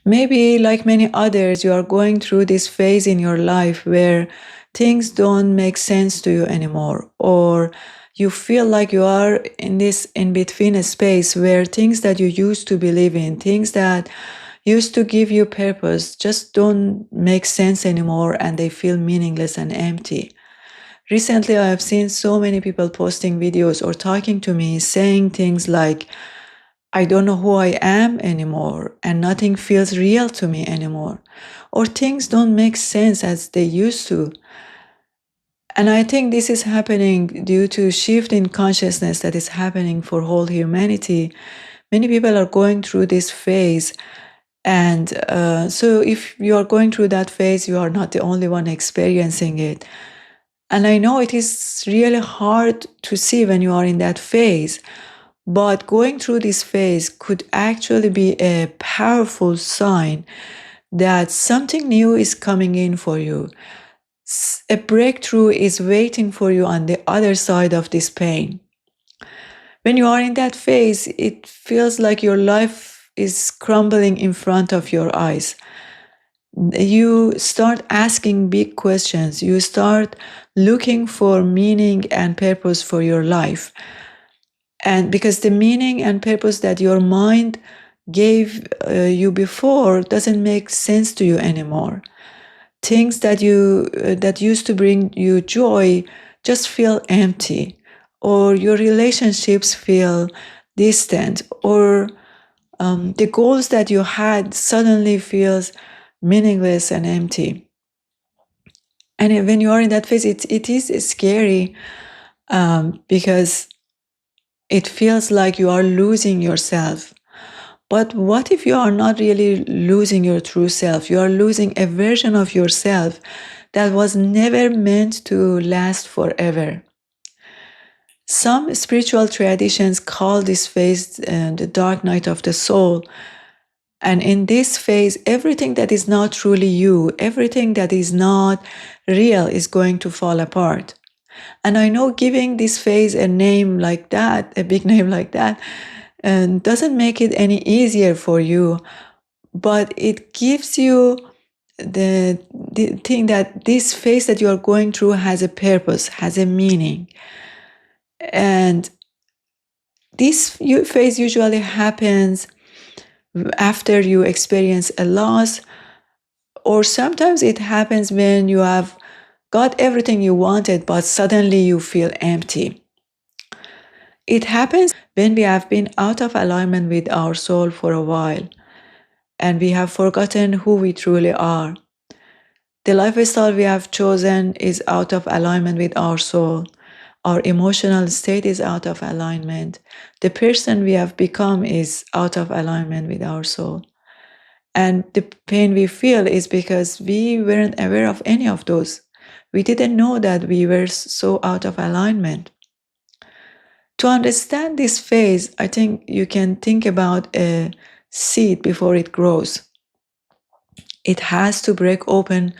Maybe, like many others, you are going through this phase in your life where things don't make sense to you anymore, or you feel like you are in this in between space where things that you used to believe in, things that used to give you purpose, just don't make sense anymore and they feel meaningless and empty. Recently, I have seen so many people posting videos or talking to me saying things like, I don't know who I am anymore, and nothing feels real to me anymore, or things don't make sense as they used to. And I think this is happening due to shift in consciousness that is happening for whole humanity. Many people are going through this phase. And so if you are going through that phase, you are not the only one experiencing it. And I know it is really hard to see when you are in that phase, but going through this phase could actually be a powerful sign that something new is coming in for you. A breakthrough is waiting for you on the other side of this pain. When you are in that phase, it feels like your life is crumbling in front of your eyes. You start asking big questions. You start looking for meaning and purpose for your life. And because the meaning and purpose that your mind gave you before doesn't make sense to you anymore. Things that used to bring you joy just feel empty, or your relationships feel distant, or the goals that you had suddenly feels meaningless and empty. And when you are in that phase, it is scary, because it feels like you are losing yourself. But what if you are not really losing your true self? You are losing a version of yourself that was never meant to last forever. Some spiritual traditions call this phase the dark night of the soul. And in this phase, everything that is not truly you, everything that is not real, is going to fall apart. And I know giving this phase a name like that, a big name like that, doesn't make it any easier for you, but it gives you the thing that this phase that you are going through has a purpose, has a meaning. And this phase usually happens after you experience a loss, or sometimes it happens when you have got everything you wanted, but suddenly you feel empty. It happens when we have been out of alignment with our soul for a while, and we have forgotten who we truly are. The lifestyle we have chosen is out of alignment with our soul. Our emotional state is out of alignment. The person we have become is out of alignment with our soul. And the pain we feel is because we weren't aware of any of those. We didn't know that we were so out of alignment. To understand this phase, I think you can think about a seed before it grows. It has to break open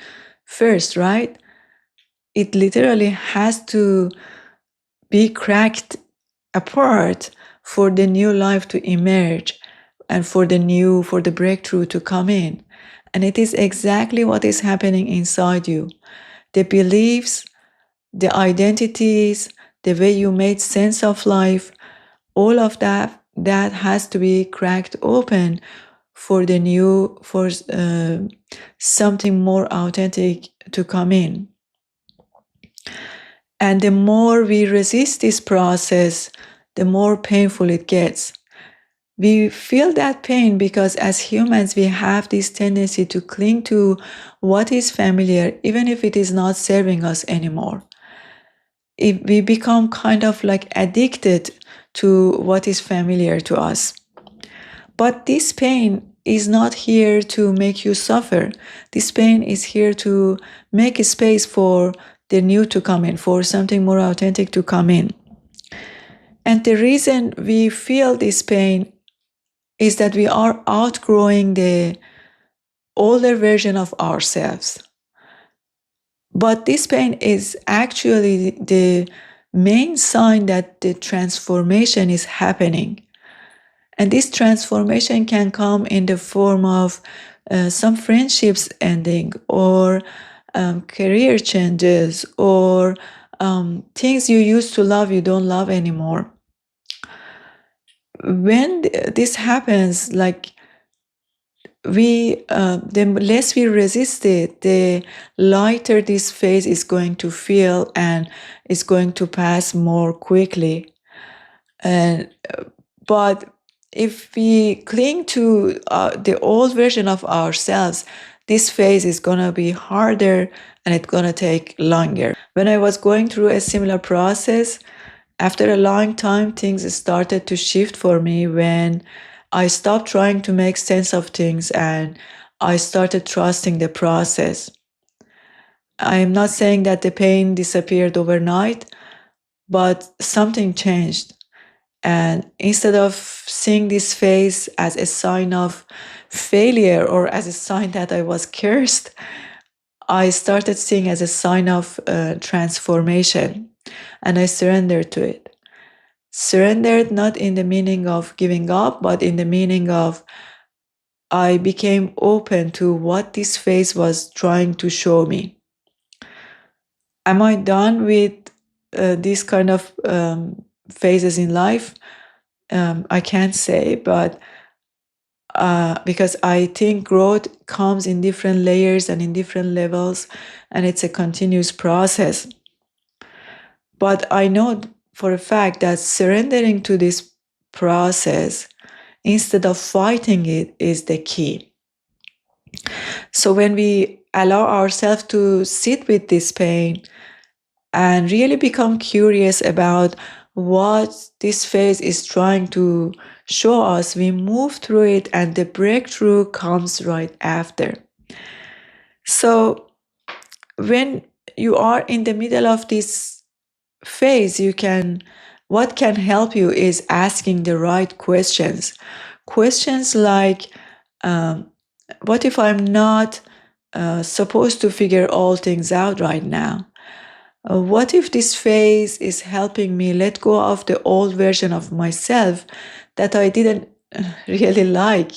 first, right? It literally has to be cracked apart for the new life to emerge and for the breakthrough to come in. And it is exactly what is happening inside you. The beliefs, the identities, the way you made sense of life, all of that has to be cracked open for something more authentic to come in. And the more we resist this process, the more painful it gets. We feel that pain because as humans, we have this tendency to cling to what is familiar, even if it is not serving us anymore. We become kind of like addicted to what is familiar to us. But this pain is not here to make you suffer. This pain is here to make a space for the new to come in, for something more authentic to come in. And the reason we feel this pain is that we are outgrowing the older version of ourselves. But this pain is actually the main sign that the transformation is happening. And this transformation can come in the form of some friendships ending, or career changes, or things you used to love you don't love anymore. When this happens, like the less we resist it, the lighter this phase is going to feel, and it's going to pass more quickly. And but if we cling to the old version of ourselves, this phase is gonna be harder, and it's gonna take longer. When I was going through a similar process, after a long time, things started to shift for me when I stopped trying to make sense of things and I started trusting the process. I am not saying that the pain disappeared overnight, but something changed. And instead of seeing this phase as a sign of failure or as a sign that I was cursed, I started seeing as a sign of transformation, and I surrendered to it. Surrendered not in the meaning of giving up, but in the meaning of I became open to what this phase was trying to show me. Am I done with these kind of phases in life? I can't say, but because I think growth comes in different layers and in different levels, and it's a continuous process. But I know for a fact that surrendering to this process instead of fighting it is the key. So when we allow ourselves to sit with this pain and really become curious about what this phase is trying to show us, we move through it and the breakthrough comes right after. So when you are in the middle of this phase, what can help you is asking the right questions. Questions like, um, what if I'm not supposed to figure all things out right now? What if this phase is helping me let go of the old version of myself that I didn't really like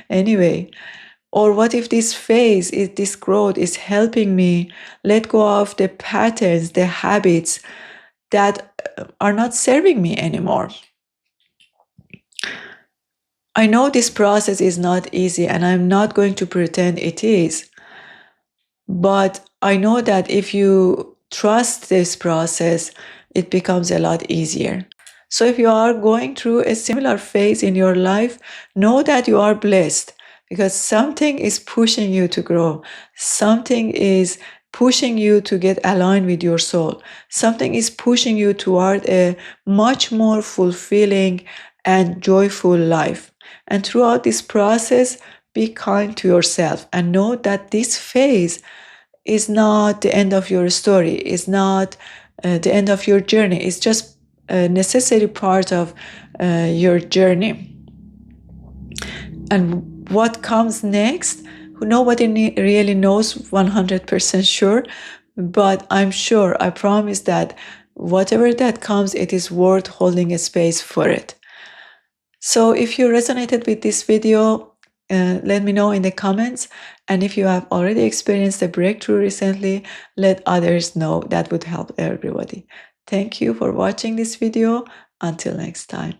anyway? Or what if this growth is helping me let go of the patterns, the habits that are not serving me anymore? I know this process is not easy, and I'm not going to pretend it is. But I know that if you trust this process, it becomes a lot easier. So if you are going through a similar phase in your life, know that you are blessed because something is pushing you to grow. Something is pushing you to get aligned with your soul. Something is pushing you toward a much more fulfilling and joyful life. And throughout this process, be kind to yourself and know that this phase is not the end of your story, is not the end of your journey. It's just a necessary part of your journey. And what comes next, nobody really knows 100% sure, but I'm sure, I promise that whatever that comes, it is worth holding a space for it. So if you resonated with this video, let me know in the comments. And if you have already experienced a breakthrough recently, let others know. That would help everybody. Thank you for watching this video. Until next time.